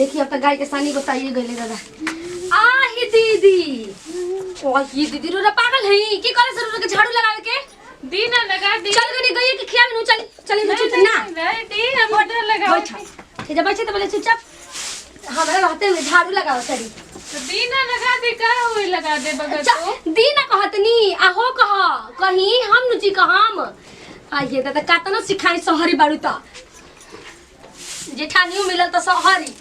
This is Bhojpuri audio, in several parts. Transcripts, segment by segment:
देखिए अब तक गाय के सानी बताइए गले दादा आ ही दीदी ओ ही दीदी रो पागल है की करे सर के झाड़ू लगावे के दी ना लगा दी चल गई गई के खिया में चल चली ना नहीं दी हम ऑर्डर लगाओ ठीक है बैठे तो बोले चुपचाप हमारे रहते हुए झाड़ू लगाओ सरी तो दी ना लगा दे का होई लगा दे बगल तो दी ना कहतनी आहो कह कहीं हम नुची कहम आइए दादा कातना सिखाई सहरी बाड़ू त जेठानियो मिलल त सहरी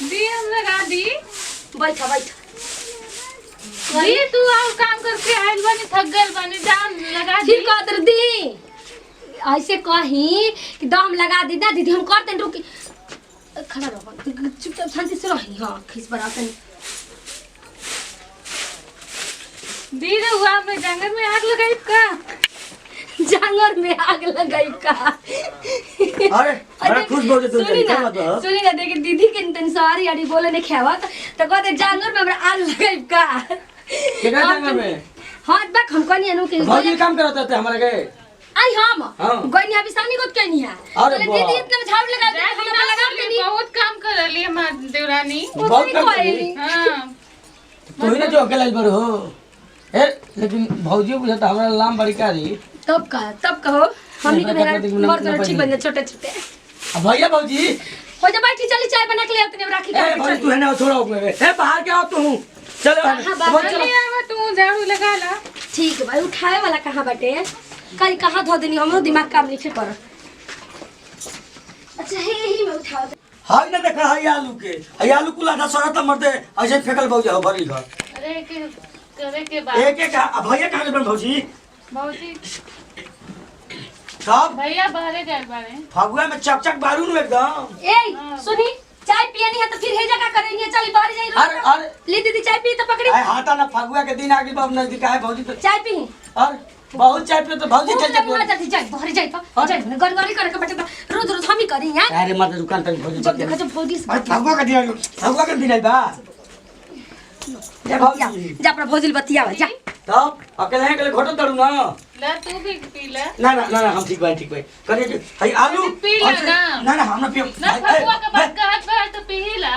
दी हम लगा दी बैठा बैठा दी तू आओ काम करके आइल बानी थक गइल बानी जान लगा दी ठीक कर दी ऐसे कही कि दम लगा दी ना दीदी हम करते रुकी खड़ा रहो चुपचाप शांति से रही हां खिस बरातन दी रे हुआ मैं जंगल में आग लगाई का जंगल में आग लगाई का अरे बड़ा खुश बोल तू क्या मतलब सुनी ना देखिए दीदी के इंतन सारी आड़ी बोले ने खेवत तो कहते जंगल में हमरा आग लगाई का केकरा जंगल में हां बाक हम कनी अनु के भौजी काम करत थे हमारे के आई हम गनी अभी सानी गोत कहनी है अरे दीदी इतना झाड़ू लगा दे हमरा लगा के नहीं बहुत काम कर ली हमार देवरानी बहुत काम करी हां तू ही ना जो अकेला बर हो ए लेकिन भौजी बुझाता हमरा लाम बड़ी कारी तब कहो हमनी के मेरा मर्द ठीक बन छोटे छोटे अब भैया भौजी हो जा बैठी चली चाय बना के ले आते राखी ए भौजी तू है ना छोड़ा ए बाहर के आओ तू चलो चल आवा तू झाड़ू लगा ला ठीक है भाई उठाए वाला कहां बाटे कल कहां धो देनी हमरो दिमाग काम नहीं कर अच्छा ही में उठाओ हाय ना देखा हाय आलू के हाय आलू कुला ना सरत मरते ऐसे फेकल भौजी हो भरी घर अरे के करे के बाद एक एक भैया कहां गए भौजी भौजी सब भैया बाहर गए बारे फगुआ में चकचक बारू न एकदम ए सुनी चाय पियनी है तो फिर हे जगह करेंगे चली बाहर जाई अरे ले दीदी चाय पी तो पकड़ी आय हाथा ना फगुआ के दिन आगे बाब नजदीक आए भौजी तो चाय पी और बहुत चाय पियो तो भौजी चल जाए जाती जाए बाहर जाई तो जाई गड़गड़ी करे के बेटा रोज रोज हम ही करी यार अरे मत दुकान तक भौजी जब देखा जब भौजी से फगुआ के दिन आई बा जा भौजी जा अपना भौजी बतिया जा तब अकेले हैं के घोटो तड़ू ना ला तू भी पी ले ना हम ठीक भाई करिए भाई आलू पी ले ना ना हम ना पियो ना फगुआ के बाद कहत बा तो पी ही ला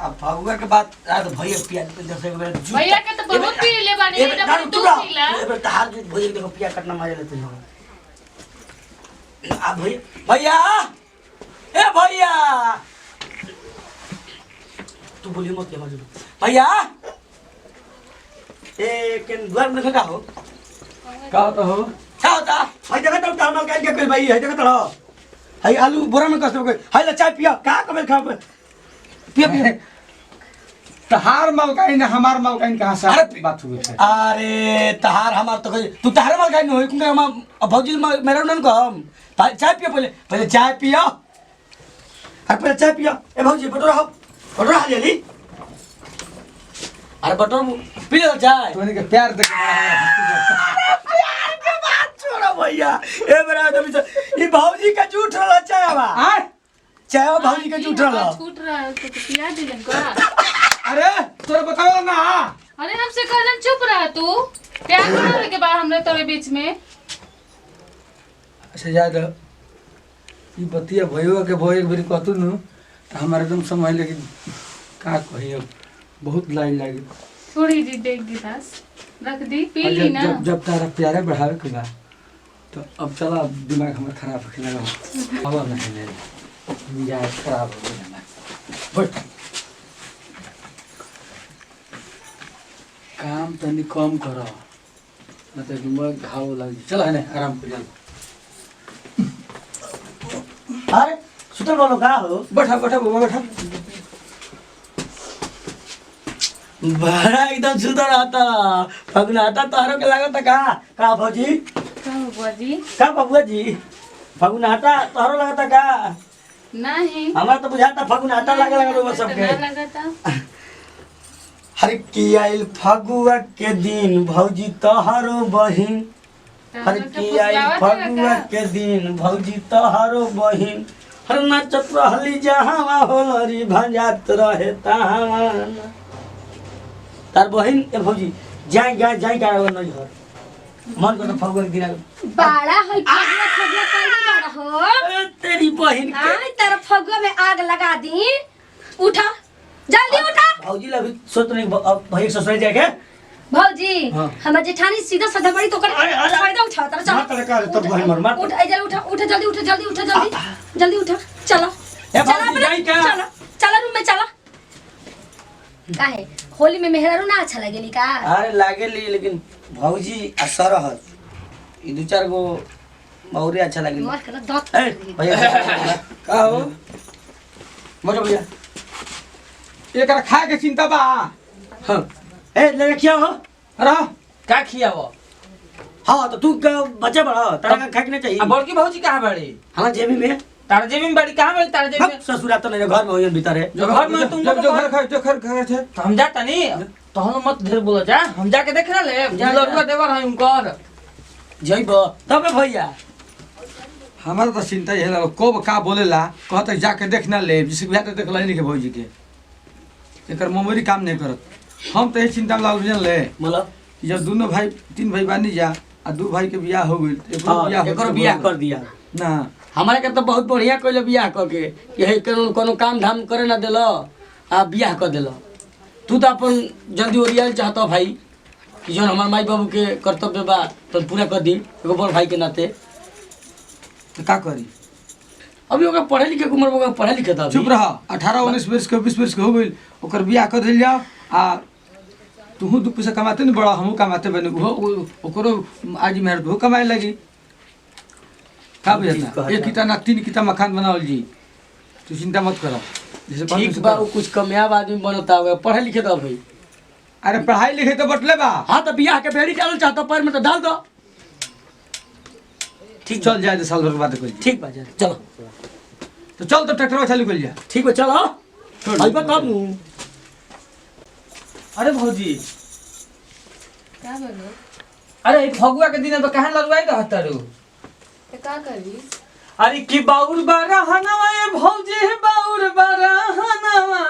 अब फगुआ के बाद आ तो भैया पिया जैसे भैया के तो बहुत पी ले बानी ना तू पी ला ए तहार दूध भैया देखो पिया करना मजा लेते हो आ भैया ए भैया तू बोलिए मत के मत भैया ए केन द्वार में का हो का होता हो क्या होता हाय जगह तो टाइम का के भाई है जगह तो हाय आलू बोरा में कसो हाय ला चाय पिया का कबे खा पिया तहार मलकाइन हमार मलकाइन कहां से अरे बात हुई है अरे तहार हमार तो तू तहार माल खाई नहीं क्योंकि हम भौजी मेरा नन को हम चाय पियो पहले चाय पियो अरे पहले चाय पियो ए भौजी बटोरा हाल जल्दी अरे बटोर पी ले चाय तूने के प्यार दे प्यार के बात छोड़ो भैया ए मेरा तो ये भौजी का झूठ रहा चाय बा हां चाय भौजी का झूठ रहा छूट रहा है तो पिया दिलन का अरे तोरे बताओ ना अरे हमसे कहलन चुप रहा तू प्यार करने के बाद हमने तोरे बीच में अच्छा ज्यादा ई बतिया भयो के भयो एक बारी कहतु न त हमारे एकदम समझ ले कि का कहियो बहुत लाइन लागी थोड़ी जी देख गिलास रख दी पी ली ना जब तारा प्यारे बढ़ावे के बा तो अब चला दिमाग हमर खराब होखे लगा हवा नहीं ले मिजाज खराब हो गया बट काम तनी कम करो न तो दिमाग घाव लगी चल है आराम कर चल अरे सुतल बोलो का हो बैठा बैठा बाबा बैठा बड़ा एकदम सुधर आता फगुनाटा तारो के लागत का भौजी का बुआ जी का बबुआ जी फगुनाटा तारो लागत का नहीं हमरा तो बुझाता फगुनाटा लागे लगा वो सबके ना लगा था हर की आइल फगुआ के दिन भौजी तोहरो बहिन हर की आइल फगुआ के दिन भौजी तोहरो बहिन हर नाचत रहली जहां होलरी भंजात रहे तहां तार बहिन ए भौजी जाई का नहीं घर मन को तो फगुआ के दिन बाड़ा है फगुआ कइले बाड़ा हो तेरी बहिन के आई तार फगुआ में आग लगा दी उठा जल्दी उठा। भौजी ला भी सोच नहीं भैया ससुराल जाके भौजी हाँ। हमार जेठानी सीधा साधा बड़ी तो कर फायदा उठा तारा मार तड़का तब भाई मर मार उठ जल्दी उठा उठा जल्दी उठा जल्दी उठा जल्दी जल्दी उठा चलो ए भौजी जाई क्या चलो चलो रूम में चलो। काहे होली में मेहरारू ना अच्छा लगेली का? अरे लागेली लेकिन भौजी असर है ई दो चार गो बहुरे अच्छा लागेली। मार के दांत ए भैया का हो मोटो भैया एकरा खाए के चिंता बा। हां ए ले रखिया हो अरे का खिया वो हां तो तू का बच्चा बड़ा तारा का खाए के नहीं चाहिए। अब बड़की भौजी कहाँ बड़ी हां जेबी में तारा जेबी में बड़ी कहाँ बड़ी तारा जेबी में ससुरा तो नहीं घर में होयन भीतर है। जो घर में तुम लोग जो घर खाए जो घर खाए थे तो हम जाता नहीं तो हम मत ढेर बोलो जा हम जाके देख ना ले जा। लड़का देवर है उनकर जइबो तब भैया हमारा तो चिंता ये है कब का बोलेला कहते जाके देखना ले जिसे बिहार तो देख नहीं के भौजी के एकर मेमोरी काम नहीं करत। हम तो यही चिंता में लागल जन ले मतलब कि जब दोनों भाई तीन भाई बानी जा आ दो भाई के बियाह हो गइल एकरो बियाह कर दिया ना हमारे के तो बहुत बढ़िया कइले बियाह क के यही कोनो काम धाम करे ना देलो आ बियाह कर देलो। तू तो अपन जल्दी ओरियल चाहता भाई कि जोन हमार माई बाबू के कर्तव्य बा तो पूरा कर दी एगो बड़ भाई के नाते। तो का करी अभी ओका पढ़े लिखे के उम्र में पढ़े लिखे था चुप रह 18 19 वर्ष के 20 वर्ष के हो गइल ओकर बियाह कर दिल जाओ आ तू दू पैसा कमाते नहीं बड़ा हमहू कमाते बने ओकरो आज मेहनत हो कमाए लगी का बुझाता एक किता ना तीन किता मकान बनावल जी तू चिंता मत करो जैसे ठीक बा वो कुछ कामयाब आदमी बनता होगा पढ़े लिखे था भाई। अरे पढ़ाई लिखाई तो बटले बा हाँ तो बियाह के बेड़ी डालो चाहता पैर में तो डाल दो। ठीक चल जाए साल भर के बाद कोई ठीक बा चलो तो चल तो ट्रैक्टर चालू कर लिया ठीक बा चलो आई बा तब नु। अरे भौजी का बोलो अरे ई फगुआ के दिन पे कहाँ लड़वाई रहता रू तो का करी अरे की बाउर बारा हनवा ए भौजी बाउर बारा हनवा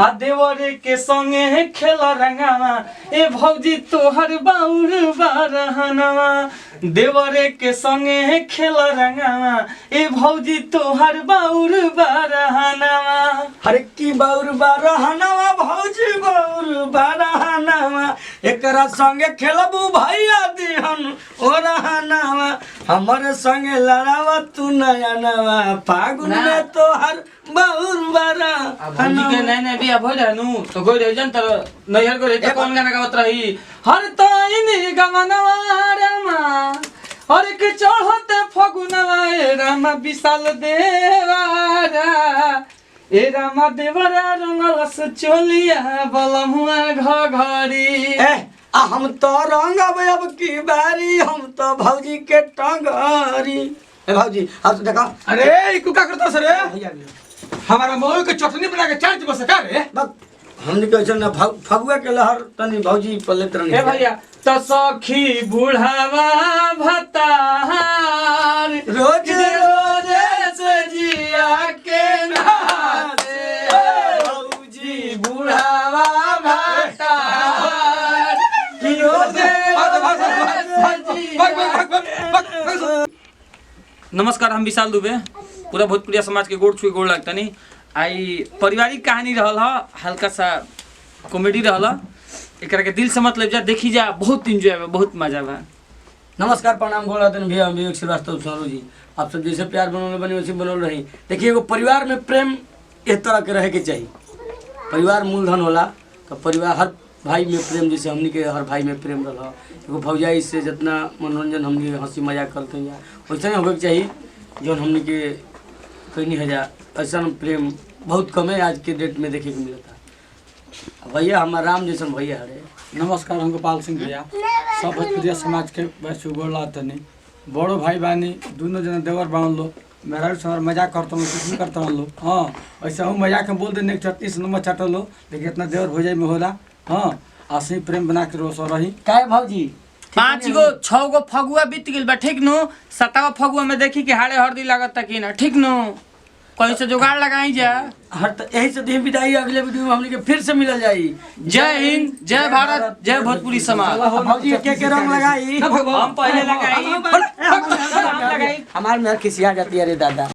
आ देवरे के संगे खेल रंगावा ए भौजी तोहर बाउर बारा हनवा देवरे के संगे खेल रंगावा ए भौजी तोहर बाउर बारा हनवा। अरे की बाउर बारहनवा भौजी बाउर बारहनवा एकरा संगे खेलबू भैया दिहन ओ रहनवा हमरे संगे लड़ावा तू नया नवा फागुन ना। में तोहर बाउर अब भौजी के बारहनवा। नए नए बियाह भइल रहनु तो गई रही जन तर नैहर गई रही तो कौन गाना गावत रही हर ताईनी गमनवा रमा और के चढ़ते फगुनवा ए रामा विशाल देवारा ए रामा देवरा रंगलस चोलिया बलमुआ घघरी ए आ हम तो रंगब अब की बारी हम तो भौजी के टंगरी। ए भौजी अब तो देखा अरे ई का करता सर भैया भी। हमारा मौई के चटनी बना के चाट बस का रे बस हमने कहे ना फगुआ के लहर तनी भौजी पले तरन ए भैया तो सखी बुढ़ावा भतार रोज रोज से जिया के नाचे भौजी बुढ़ावा भतार कि रोज नमस्कार हम विशाल दुबे पूरा भोजपुरिया समाज के गोड़ छुई गोड़ लगता नहीं आई पारिवारिक कहानी रहल ह हल्का सा कॉमेडी रहल एकरा के दिल से मत ले जा देखी जा बहुत एंजॉय बा बहुत मजा बा। नमस्कार प्रणाम बोल रहे भैया हम विवेक श्रीवास्तव सोनू जी आप सब जैसे प्यार बनोले बने वैसे बनोल रही। देखिए एगो परिवार में प्रेम इस तरह के रहे के चाहिए। परिवार मूलधन होला तो परिवार हर भाई में प्रेम जैसे हमनी के हर भाई में प्रेम रहा एगो भौजाई से जितना मनोरंजन हमनी हंसी मजाक करते हैं वैसे होवे के चाहिए जो हमनी के कहीं हजार ऐसा प्रेम बहुत कम है आज के डेट में देखे को मिलता। भैया हमारा राम जैसन भैया हरे। नमस्कार हम गोपाल सिंह भैया सब भोजपुरिया समाज के वैसे गोला तनी बड़ो भाई बानी दोनों जना देवर बांध लो मेरा सर मजाक करता हूँ कुछ नहीं करता लो। हाँ ऐसा हूँ मजाक में बोल देने चटनी से नंबर चाट लो देखिए इतना देवर हो जाए में होला। हाँ ऐसे प्रेम बना के रोस रही काय भौजी 5 गो 6 गो फगुआ बीत गेल बा ठीक नु 7वां फगुआ में देखी कि हाड़े हरदी लागत कि ना ठीक नु कहीं से जुगाड़ लगाई जा। हर तो यही से दी विदाई अगले वीडियो में हमने के फिर से मिल जाई। जय हिंद जय भारत जय भोजपुरी समाज। भौजी के रंग लगाई हम पहले लगाई हमार में खिसिया जाती है रे दादा।